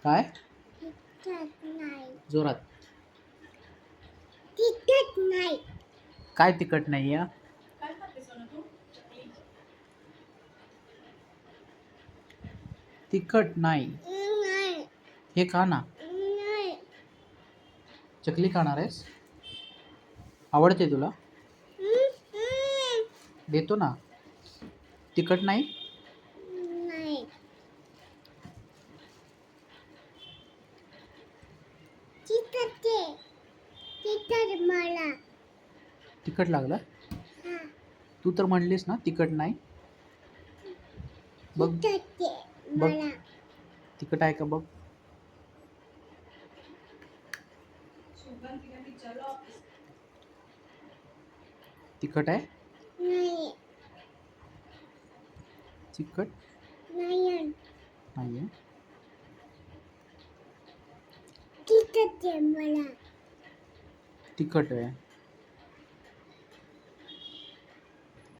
काय? तिखट नाही. जोरात. तिखट नाही. काय तिखट नाही या? तिखट नाही. नाही. हे खा ना. नाही. चकली खाणार आहेस? आवडते तुला? देतो ना. तिखट नाही. नाही. तिखट आहे. तिखट मला. तिखट लागलं? हा. तू तर म्हणलीस ना तिखट नाही. बघ तिखट आहे बघ मला. तिखट आहे का बघ. तिखट आहे? नाही. तिखट नाही. नाहीये. तिखट आहे मला. तिखट आहे.